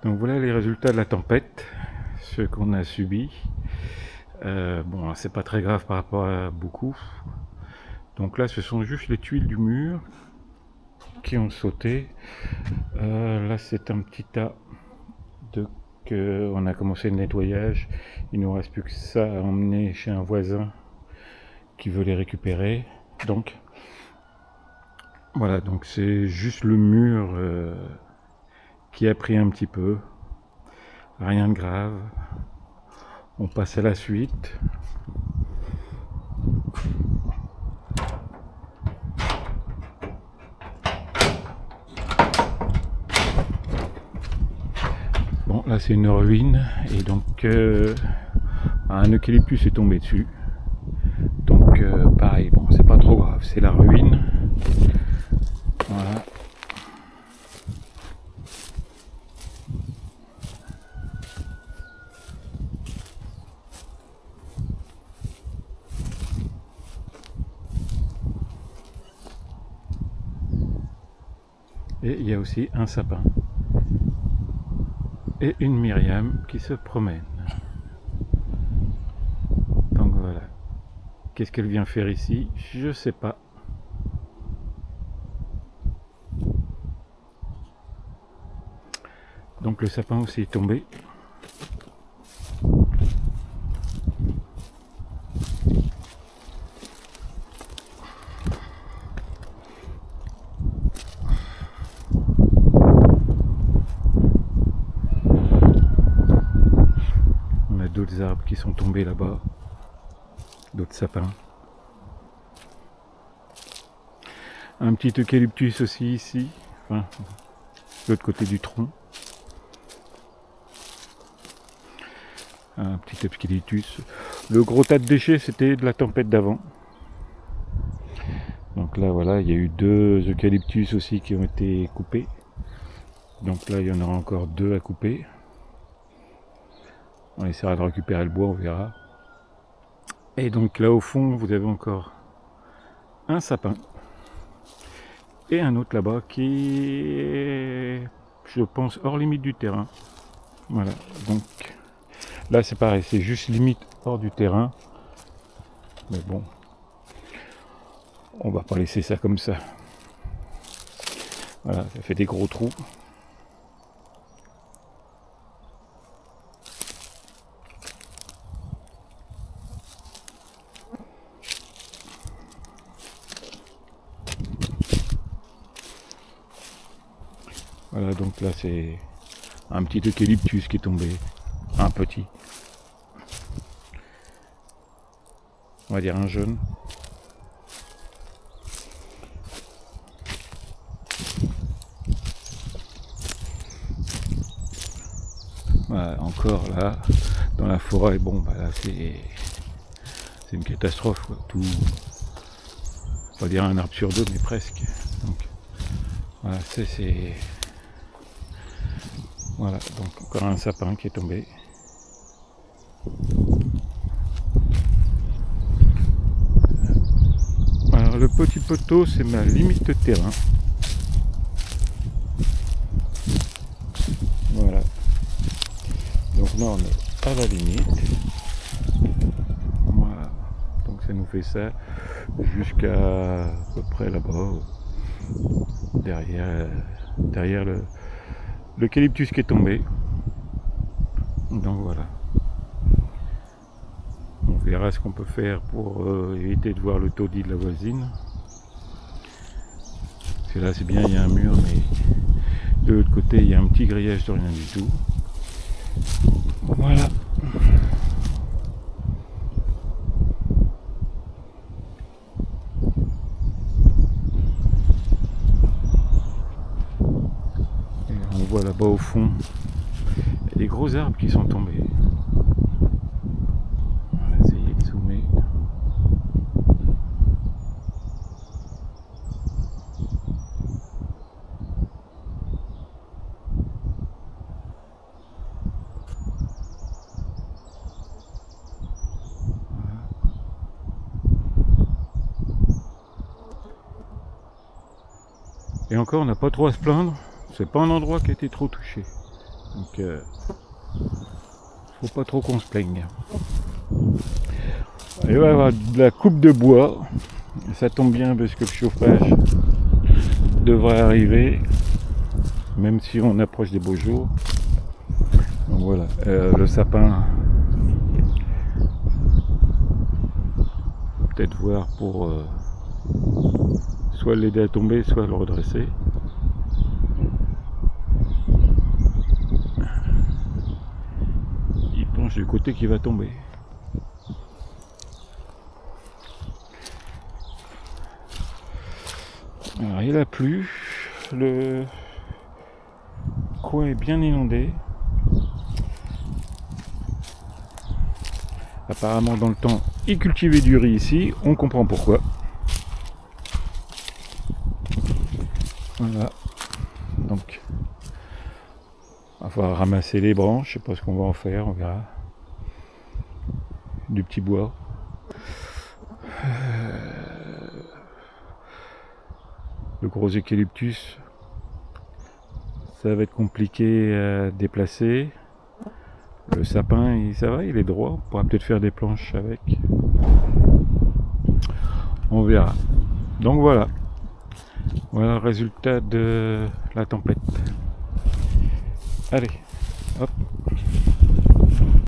Donc voilà les résultats de la tempête, ce qu'on a subi. Bon, c'est pas très grave par rapport à beaucoup. Donc là, ce sont juste les tuiles du mur qui ont sauté. Là, c'est un petit tas on a commencé le nettoyage. Il nous reste plus que ça à emmener chez un voisin qui veut les récupérer. Donc voilà, donc c'est juste le mur qui a pris un petit peu. Rien de grave. On passe à la suite. Bon, là c'est une ruine et donc un eucalyptus est tombé dessus. Donc pareil, bon, c'est pas trop grave, c'est la ruine. Voilà. Et il y a aussi un sapin. Et une Myriam qui se promène. Donc voilà. Qu'est-ce qu'elle vient faire ici? Je sais pas. Donc le sapin aussi est tombé. On a d'autres arbres qui sont tombés là-bas. D'autres sapins. Un petit eucalyptus aussi ici. Enfin, de l'autre côté du tronc. Un petit eucalyptus. Le gros tas de déchets, c'était de la tempête d'avant. Donc là, voilà, il y a eu 2 eucalyptus aussi qui ont été coupés. Donc là, il y en aura encore 2 à couper. On essaiera de récupérer le bois, on verra. Et donc là, au fond, vous avez encore un sapin. Et un autre là-bas qui est, je pense, hors limite du terrain. Voilà, donc là, c'est pareil, c'est juste limite hors du terrain. Mais bon, on va pas laisser ça comme ça. Voilà, ça fait des gros trous. Voilà, donc là c'est un petit eucalyptus qui est tombé. Un petit. On va dire un jaune. Voilà, encore là, dans la forêt, bon bah là c'est une catastrophe quoi. Tout, on va dire un arbre sur 2 mais presque. Donc voilà, c'est voilà, donc encore un sapin qui est tombé. Alors le petit poteau c'est ma limite de terrain. Voilà. Donc là on est à la limite. Voilà. Donc ça nous fait ça jusqu'à peu près là-bas. Derrière l'eucalyptus qui est tombé. Donc voilà. On verra ce qu'on peut faire pour éviter de voir le taudis de la voisine. Parce que là c'est bien, il y a un mur, mais de l'autre côté il y a un petit grillage de rien du tout. Voilà. Et on voit là-bas au fond, il y a des gros arbres qui sont tombés. On va essayer de zoomer. Et encore, on n'a pas trop à se plaindre. C'est pas un endroit qui a été trop touché. Donc faut pas trop qu'on se plaigne. Et on va avoir de la coupe de bois. Ça tombe bien parce que le chauffage devrait arriver, même si on approche des beaux jours. Donc voilà, le sapin, peut-être voir pour soit l'aider à tomber, soit le redresser. Il penche du côté qui va tomber. Alors il a plu, le coin est bien inondé. Apparemment dans le temps, ils cultivaient du riz ici, on comprend pourquoi. Voilà, donc on va falloir ramasser les branches, je sais pas ce qu'on va en faire, on verra. Du petit bois. Le gros eucalyptus, ça va être compliqué à déplacer. Le sapin, ça va, il est droit, on pourra peut-être faire des planches avec. On verra. Donc voilà. Voilà le résultat de la tempête. Allez, hop.